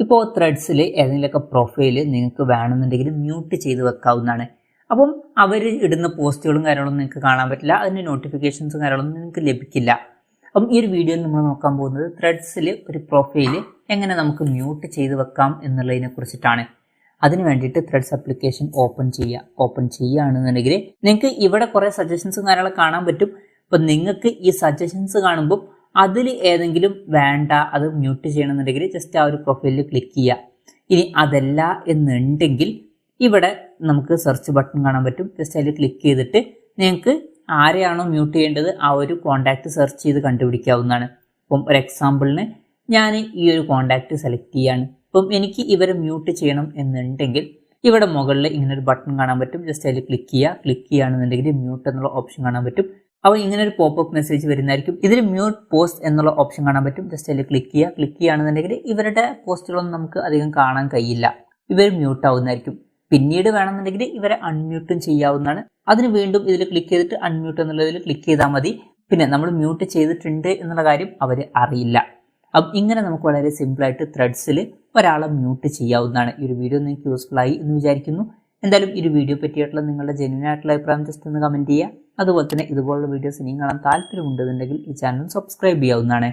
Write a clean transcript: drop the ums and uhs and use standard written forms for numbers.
ഇപ്പോൾ ത്രെഡ്സിൽ ഏതെങ്കിലുമൊക്കെ പ്രൊഫൈൽ നിങ്ങൾക്ക് വേണമെന്നുണ്ടെങ്കിൽ മ്യൂട്ട് ചെയ്ത് വെക്കാവുന്നതാണ്. അപ്പം അവർ ഇടുന്ന പോസ്റ്റുകളും കാര്യങ്ങളൊന്നും നിങ്ങൾക്ക് കാണാൻ പറ്റില്ല, അതിൻ്റെ നോട്ടിഫിക്കേഷൻസും കാര്യങ്ങളൊന്നും നിങ്ങൾക്ക് ലഭിക്കില്ല. അപ്പം ഈ ഒരു വീഡിയോയിൽ നമ്മൾ നോക്കാൻ പോകുന്നത് ത്രെഡ്സിൽ ഒരു പ്രൊഫൈൽ എങ്ങനെ നമുക്ക് മ്യൂട്ട് ചെയ്ത് വെക്കാം എന്നുള്ളതിനെ കുറിച്ചിട്ടാണ്. അതിന് വേണ്ടിയിട്ട് ത്രെഡ്സ് ആപ്ലിക്കേഷൻ ഓപ്പൺ ചെയ്യുകയാണെന്നുണ്ടെങ്കിൽ നിങ്ങൾക്ക് ഇവിടെ കുറേ സജഷൻസും കാര്യങ്ങളൊക്കെ കാണാൻ പറ്റും. അപ്പം നിങ്ങൾക്ക് ഈ സജഷൻസ് കാണുമ്പോൾ അതിൽ ഏതെങ്കിലും വേണ്ട, അത് മ്യൂട്ട് ചെയ്യണമെന്നുണ്ടെങ്കിൽ ജസ്റ്റ് ആ ഒരു പ്രൊഫൈലിൽ ക്ലിക്ക് ചെയ്യുക. ഇനി അതല്ല എന്നുണ്ടെങ്കിൽ ഇവിടെ നമുക്ക് സെർച്ച് ബട്ടൺ കാണാൻ പറ്റും. ജസ്റ്റ് അതിൽ ക്ലിക്ക് ചെയ്തിട്ട് നിങ്ങൾക്ക് ആരെയാണോ മ്യൂട്ട് ചെയ്യേണ്ടത് ആ ഒരു കോൺടാക്റ്റ് സെർച്ച് ചെയ്ത് കണ്ടുപിടിക്കാവുന്നതാണ്. അപ്പം ഒരു എക്സാമ്പിളിന് ഞാൻ ഈ ഒരു കോൺടാക്റ്റ് സെലക്ട് ചെയ്യാണ്. അപ്പം എനിക്ക് ഇവരെ മ്യൂട്ട് ചെയ്യണം എന്നുണ്ടെങ്കിൽ ഇവിടെ മുകളിൽ ഇങ്ങനെ ഒരു ബട്ടൺ കാണാൻ പറ്റും. ജസ്റ്റ് അതിൽ ക്ലിക്ക് ചെയ്യുകയാണെന്നുണ്ടെങ്കിൽ മ്യൂട്ട് എന്നുള്ള ഓപ്ഷൻ കാണാൻ പറ്റും. അപ്പോൾ ഇങ്ങനെ ഒരു പോപ്പപ്പ് മെസ്സേജ് വരുന്നതായിരിക്കും. ഇതിൽ മ്യൂട്ട് പോസ്റ്റ് എന്നുള്ള ഓപ്ഷൻ കാണാൻ പറ്റും. ജസ്റ്റ് അതിൽ ക്ലിക്ക് ചെയ്യുകയാണെന്നുണ്ടെങ്കിൽ ഇവരുടെ പോസ്റ്റുകളൊന്നും നമുക്ക് അധികം കാണാൻ കഴിയില്ല, ഇവർ മ്യൂട്ട് ആവുന്നതായിരിക്കും. പിന്നീട് വേണമെന്നുണ്ടെങ്കിൽ ഇവരെ അൺമ്യൂട്ടും ചെയ്യാവുന്നതാണ്. അതിന് വീണ്ടും ഇതിൽ ക്ലിക്ക് ചെയ്തിട്ട് അൺമ്യൂട്ട് എന്നുള്ളതിൽ ക്ലിക്ക് ചെയ്താൽ മതി. പിന്നെ നമ്മൾ മ്യൂട്ട് ചെയ്തിട്ടുണ്ട് എന്നുള്ള കാര്യം അവർ അറിയില്ല. അപ്പം ഇങ്ങനെ നമുക്ക് വളരെ സിമ്പിളായിട്ട് ത്രെഡ്സിൽ ഒരാളെ മ്യൂട്ട് ചെയ്യാവുന്നതാണ്. ഈ ഒരു വീഡിയോ നിങ്ങൾക്ക് യൂസ്ഫുൾ ആയി എന്ന് വിചാരിക്കുന്നു. എന്തായാലും ഈ ഒരു വീഡിയോ പറ്റിയിട്ടുള്ള നിങ്ങളുടെ ജെന്യൂൻ ആയിട്ടുള്ള അഭിപ്രായം ജസ്റ്റ് ഒന്ന് കമൻറ്റ് ചെയ്യുക. അതുപോലെ തന്നെ ഇതുപോലുള്ള വീഡിയോസ് ഇനിയും കാണാൻ താല്പര്യമുണ്ടെന്നുണ്ടെങ്കിൽ ഈ ചാനൽ സബ്സ്ക്രൈബ് ചെയ്യാവുന്നതാണ്.